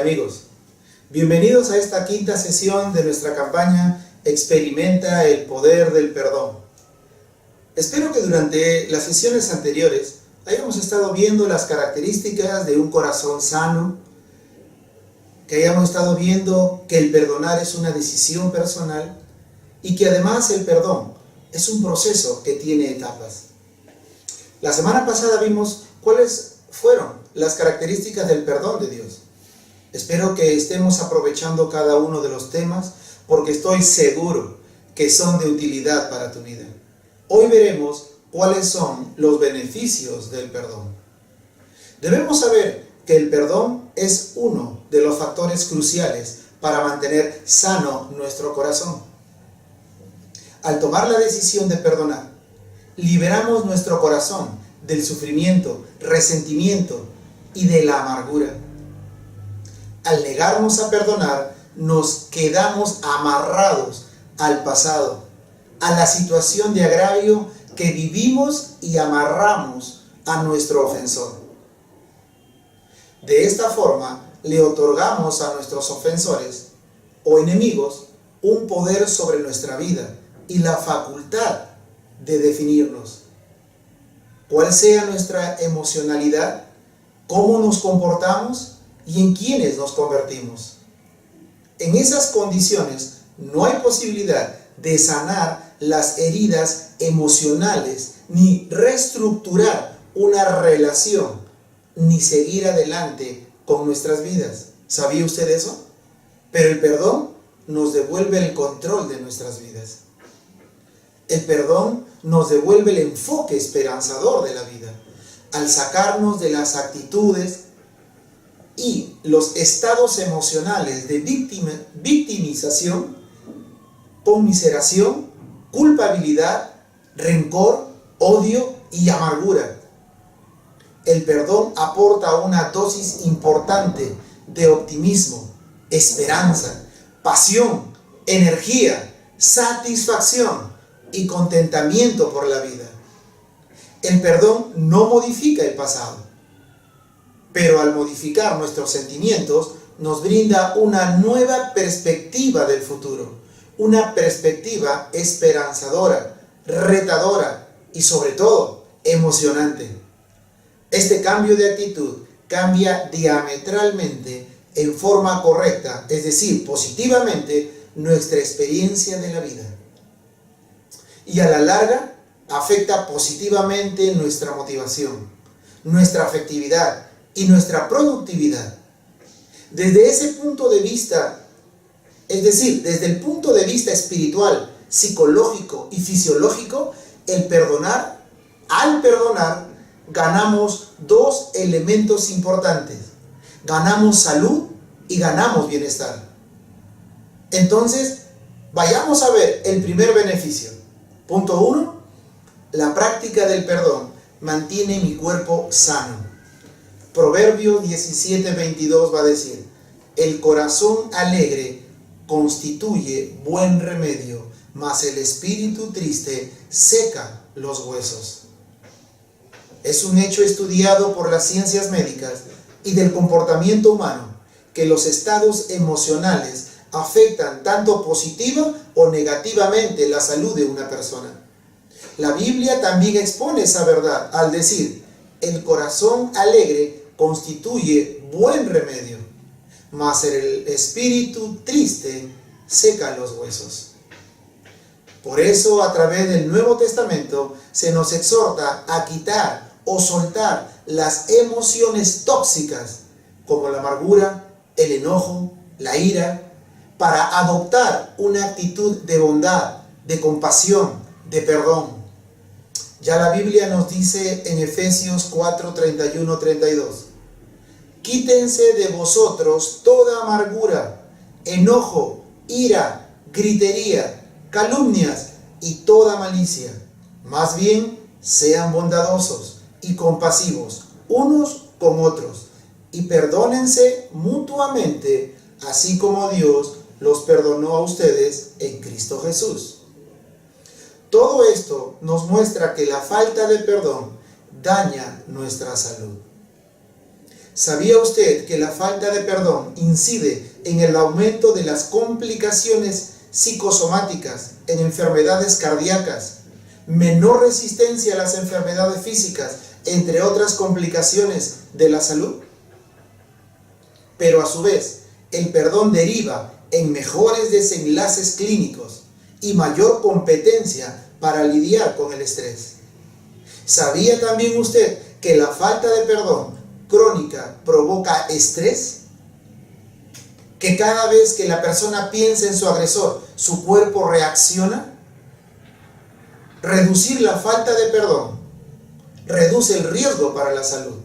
amigos, bienvenidos a esta quinta sesión de nuestra campaña Experimenta el poder del perdón. Espero que durante las sesiones anteriores hayamos estado viendo las características de un corazón sano, que hayamos estado viendo que el perdonar es una decisión personal y que además el perdón es un proceso que tiene etapas. La semana pasada vimos cuáles fueron las características del perdón de Dios. Espero que estemos aprovechando cada uno de los temas porque estoy seguro que son de utilidad para tu vida. Hoy veremos cuáles son los beneficios del perdón. Debemos saber que el perdón es uno de los factores cruciales para mantener sano nuestro corazón. Al tomar la decisión de perdonar, liberamos nuestro corazón del sufrimiento, resentimiento y de la amargura. Al negarnos a perdonar, nos quedamos amarrados al pasado, a la situación de agravio que vivimos y amarramos a nuestro ofensor. De esta forma, le otorgamos a nuestros ofensores o enemigos un poder sobre nuestra vida y la facultad de definirnos. Cuál sea nuestra emocionalidad, cómo nos comportamos y en quiénes nos convertimos. En esas condiciones no hay posibilidad de sanar las heridas emocionales, ni reestructurar una relación, ni seguir adelante con nuestras vidas. ¿Sabía usted eso? Pero el perdón nos devuelve el control de nuestras vidas. El perdón nos devuelve el enfoque esperanzador de la vida, al sacarnos de las actitudes y los estados emocionales de victimización, conmiseración, culpabilidad, rencor, odio y amargura. El perdón aporta una dosis importante de optimismo, esperanza, pasión, energía, satisfacción y contentamiento por la vida. El perdón no modifica el pasado, pero al modificar nuestros sentimientos nos brinda una nueva perspectiva del futuro, una perspectiva esperanzadora, retadora y sobre todo emocionante. Este cambio de actitud cambia diametralmente en forma correcta, es decir, positivamente, nuestra experiencia de la vida. Y a la larga afecta positivamente nuestra motivación, nuestra afectividad y nuestra productividad. Desde ese punto de vista, es decir, desde el punto de vista espiritual, psicológico y fisiológico, al perdonar, ganamos dos elementos importantes. Ganamos salud y ganamos bienestar. Entonces, vayamos a ver el primer beneficio. Punto 1. La práctica del perdón mantiene mi cuerpo sano. Proverbios 17:22 va a decir: el corazón alegre constituye buen remedio, mas el espíritu triste seca los huesos. Es un hecho estudiado por las ciencias médicas y del comportamiento humano que los estados emocionales afectan tanto positiva o negativamente la salud de una persona. La Biblia también expone esa verdad al decir: el corazón alegre constituye buen remedio, mas el espíritu triste seca los huesos. Por eso, a través del Nuevo Testamento se nos exhorta a quitar o soltar las emociones tóxicas como la amargura, el enojo, la ira, para adoptar una actitud de bondad, de compasión, de perdón. Ya la Biblia nos dice en Efesios 4:31-32: quítense de vosotros toda amargura, enojo, ira, gritería, calumnias y toda malicia. Más bien, sean bondadosos y compasivos unos con otros, y perdónense mutuamente, así como Dios los perdonó a ustedes en Cristo Jesús. Todo esto nos muestra que la falta de perdón daña nuestra salud. ¿Sabía usted que la falta de perdón incide en el aumento de las complicaciones psicosomáticas, en enfermedades cardíacas, menor resistencia a las enfermedades físicas, entre otras complicaciones de la salud? Pero a su vez, el perdón deriva en mejores desenlaces clínicos y mayor competencia para lidiar con el estrés. ¿Sabía también usted que la falta de perdón crónica provoca estrés? Que cada vez que la persona piensa en su agresor, su cuerpo reacciona. Reducir la falta de perdón reduce el riesgo para la salud.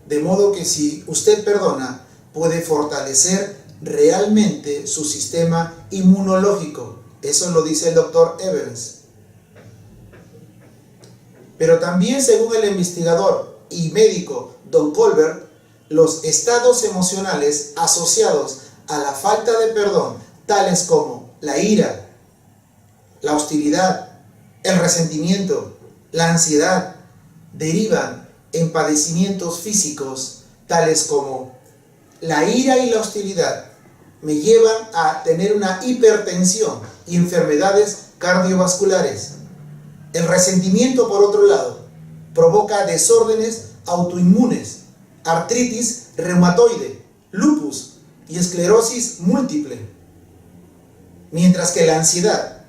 De modo que si usted perdona, puede fortalecer realmente su sistema inmunológico. Eso lo dice el doctor Evans. Pero también, según el investigador y médico Don Colbert, los estados emocionales asociados a la falta de perdón, tales como la ira, la hostilidad, el resentimiento, la ansiedad, derivan en padecimientos físicos, tales como la ira y la hostilidad me llevan a tener una hipertensión y enfermedades cardiovasculares. El resentimiento, por otro lado, provoca desórdenes autoinmunes, artritis reumatoide, lupus y esclerosis múltiple. Mientras que la ansiedad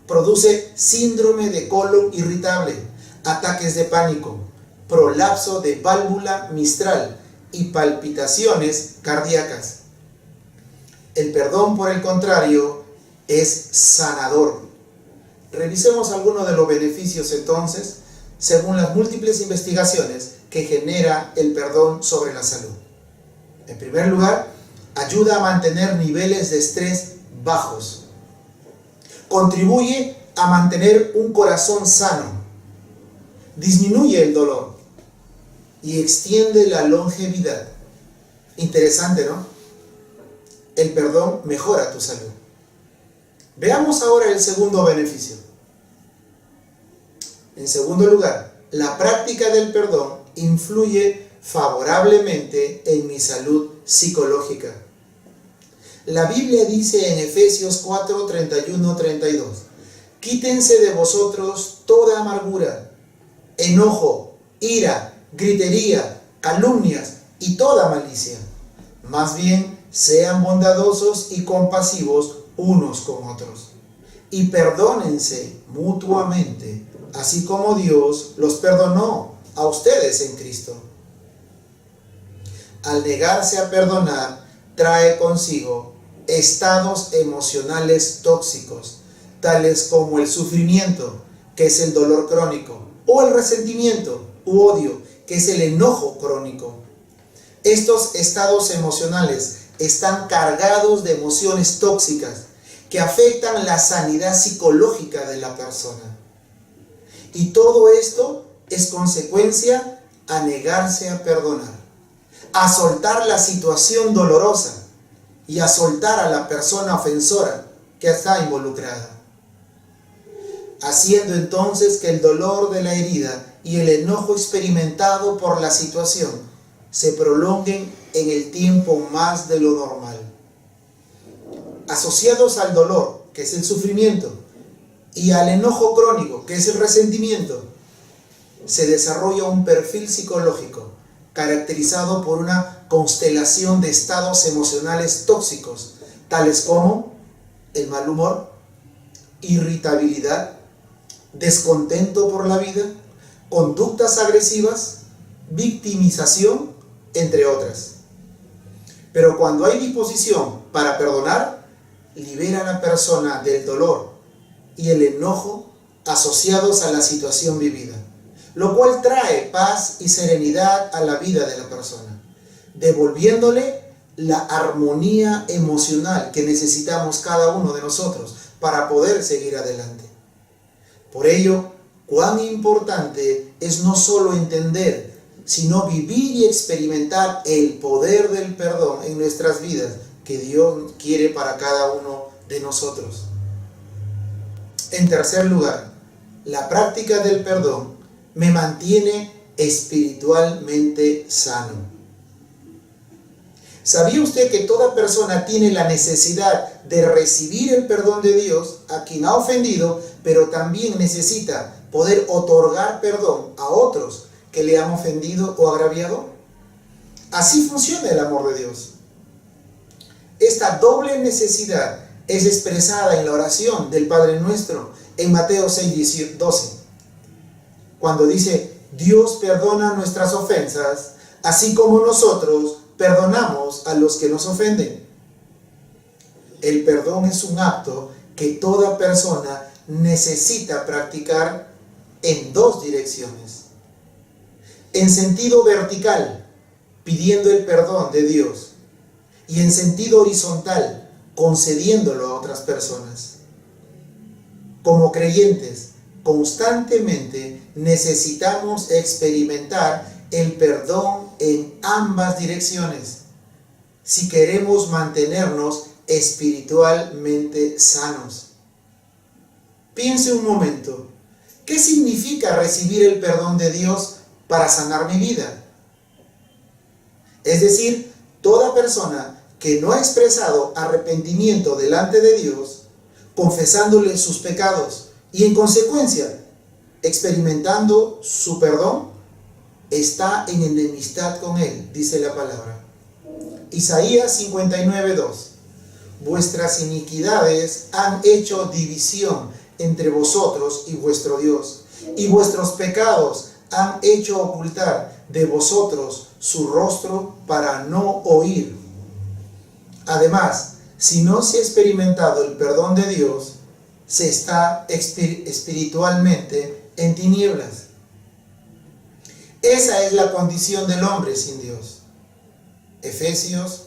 produce síndrome de colon irritable, ataques de pánico, prolapso de válvula mitral y palpitaciones cardíacas. El perdón, por el contrario, es sanador. Revisemos algunos de los beneficios entonces, según las múltiples investigaciones que genera el perdón sobre la salud. En primer lugar, ayuda a mantener niveles de estrés bajos. Contribuye a mantener un corazón sano. Disminuye el dolor y extiende la longevidad. Interesante, ¿no? El perdón mejora tu salud. Veamos ahora el segundo beneficio. En segundo lugar, la práctica del perdón influye favorablemente en mi salud psicológica. La Biblia dice en Efesios 4, 31, 32, quítense de vosotros toda amargura, enojo, ira, gritería, calumnias y toda malicia. Más bien, sean bondadosos y compasivos unos con otros, y perdónense mutuamente, así como Dios los perdonó a ustedes en Cristo. Al negarse a perdonar, trae consigo estados emocionales tóxicos, tales como el sufrimiento, que es el dolor crónico, o el resentimiento u odio, que es el enojo crónico. Estos estados emocionales están cargados de emociones tóxicas que afectan la sanidad psicológica de la persona. Y todo esto es consecuencia a negarse a perdonar, a soltar la situación dolorosa y a soltar a la persona ofensora que está involucrada, haciendo entonces que el dolor de la herida y el enojo experimentado por la situación se prolonguen en el tiempo más de lo normal. Asociados al dolor, que es el sufrimiento, y al enojo crónico, que es el resentimiento, se desarrolla un perfil psicológico caracterizado por una constelación de estados emocionales tóxicos, tales como el mal humor, irritabilidad, descontento por la vida, conductas agresivas, victimización, entre otras. Pero cuando hay disposición para perdonar, libera a la persona del dolor y el enojo asociados a la situación vivida, lo cual trae paz y serenidad a la vida de la persona, devolviéndole la armonía emocional que necesitamos cada uno de nosotros para poder seguir adelante. Por ello, cuán importante es no solo entender, sino vivir y experimentar el poder del perdón en nuestras vidas que Dios quiere para cada uno de nosotros. En tercer lugar, la práctica del perdón me mantiene espiritualmente sano. ¿Sabía usted que toda persona tiene la necesidad de recibir el perdón de Dios a quien ha ofendido, pero también necesita poder otorgar perdón a otros que le han ofendido o agraviado? Así funciona el amor de Dios. Esta doble necesidad es expresada en la oración del Padre Nuestro en Mateo 6, 12, cuando dice: Dios perdona nuestras ofensas, así como nosotros perdonamos a los que nos ofenden. El perdón es un acto que toda persona necesita practicar en dos direcciones. En sentido vertical, pidiendo el perdón de Dios, y en sentido horizontal, concediéndolo a otras personas. Como creyentes, constantemente necesitamos experimentar el perdón en ambas direcciones si queremos mantenernos espiritualmente sanos. Piense un momento, ¿qué significa recibir el perdón de Dios para sanar mi vida? Es decir, toda persona que no ha expresado arrepentimiento delante de Dios, confesándole sus pecados y en consecuencia experimentando su perdón, está en enemistad con Él, dice la palabra. Isaías 59:2. Vuestras iniquidades han hecho división entre vosotros y vuestro Dios, y vuestros pecados han hecho ocultar de vosotros su rostro para no oír. Además, si no se ha experimentado el perdón de Dios, se está espiritualmente en tinieblas. Esa es la condición del hombre sin Dios. Efesios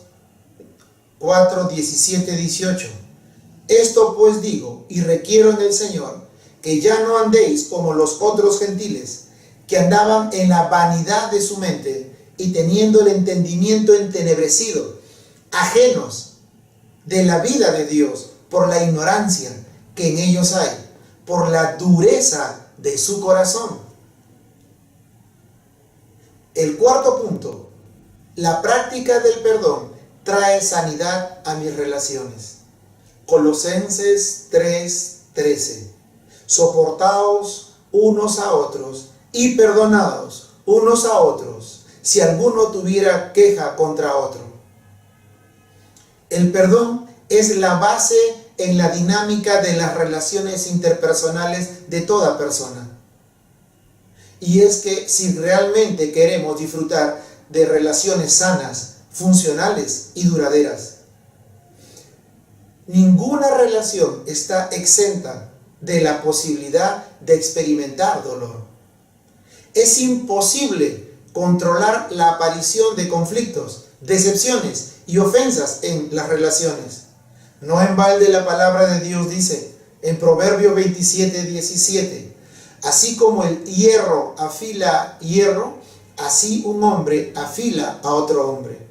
4, 17, 18. Esto pues digo y requiero en el Señor, que ya no andéis como los otros gentiles, que andaban en la vanidad de su mente y teniendo el entendimiento entenebrecido, ajenos de la vida de Dios por la ignorancia que en ellos hay, por la dureza de su corazón. El cuarto punto, la práctica del perdón trae sanidad a mis relaciones. Colosenses 3:13. Soportaos unos a otros y perdonaos unos a otros, si alguno tuviera queja contra otro. El perdón es la base en la dinámica de las relaciones interpersonales de toda persona. Y es que si realmente queremos disfrutar de relaciones sanas, funcionales y duraderas, ninguna relación está exenta de la posibilidad de experimentar dolor. Es imposible controlar la aparición de conflictos, decepciones y ofensas en las relaciones. No en balde la palabra de Dios dice en Proverbios 27:17, así como el hierro afila hierro, así un hombre afila a otro hombre.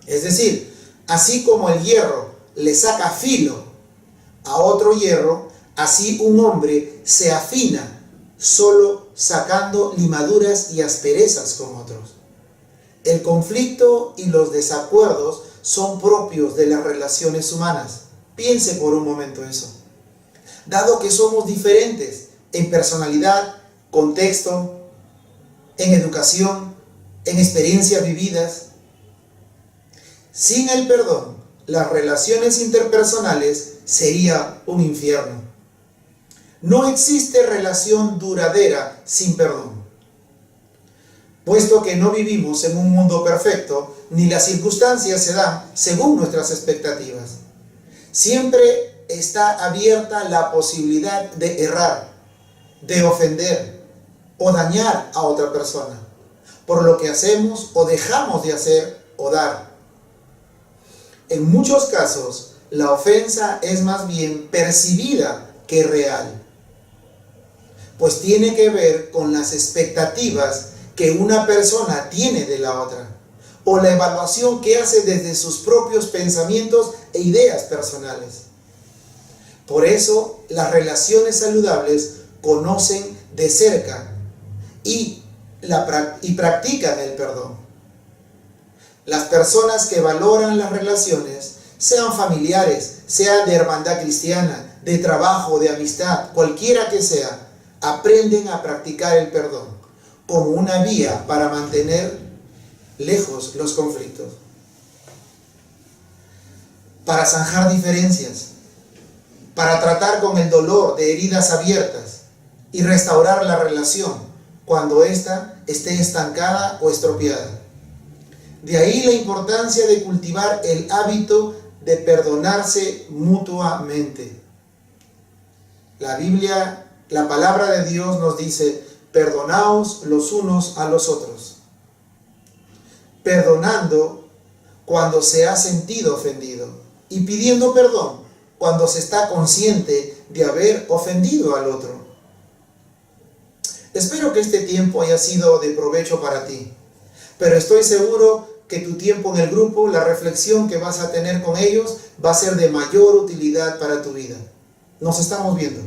Es decir, así como el hierro le saca filo a otro hierro, así un hombre se afina solo sacando limaduras y asperezas con otros. El conflicto y los desacuerdos son propios de las relaciones humanas. Piense por un momento eso. Dado que somos diferentes en personalidad, contexto, en educación, en experiencias vividas, sin el perdón, las relaciones interpersonales sería un infierno. No existe relación duradera sin perdón. Puesto que no vivimos en un mundo perfecto, ni las circunstancias se dan según nuestras expectativas. Siempre está abierta la posibilidad de errar, de ofender o dañar a otra persona, por lo que hacemos o dejamos de hacer o dar. En muchos casos, la ofensa es más bien percibida que real, pues tiene que ver con las expectativas que una persona tiene de la otra, o la evaluación que hace desde sus propios pensamientos e ideas personales. Por eso, las relaciones saludables conocen de cerca y practican el perdón. Las personas que valoran las relaciones, sean familiares, sean de hermandad cristiana, de trabajo, de amistad, cualquiera que sea, aprenden a practicar el perdón como una vía para mantener lejos los conflictos, para zanjar diferencias, para tratar con el dolor de heridas abiertas y restaurar la relación cuando ésta esté estancada o estropeada. De ahí la importancia de cultivar el hábito de perdonarse mutuamente. La Biblia, la palabra de Dios nos dice, perdonaos los unos a los otros. Perdonando cuando se ha sentido ofendido y pidiendo perdón cuando se está consciente de haber ofendido al otro. Espero que este tiempo haya sido de provecho para ti, pero estoy seguro que tu tiempo en el grupo, la reflexión que vas a tener con ellos, va a ser de mayor utilidad para tu vida. Nos estamos viendo.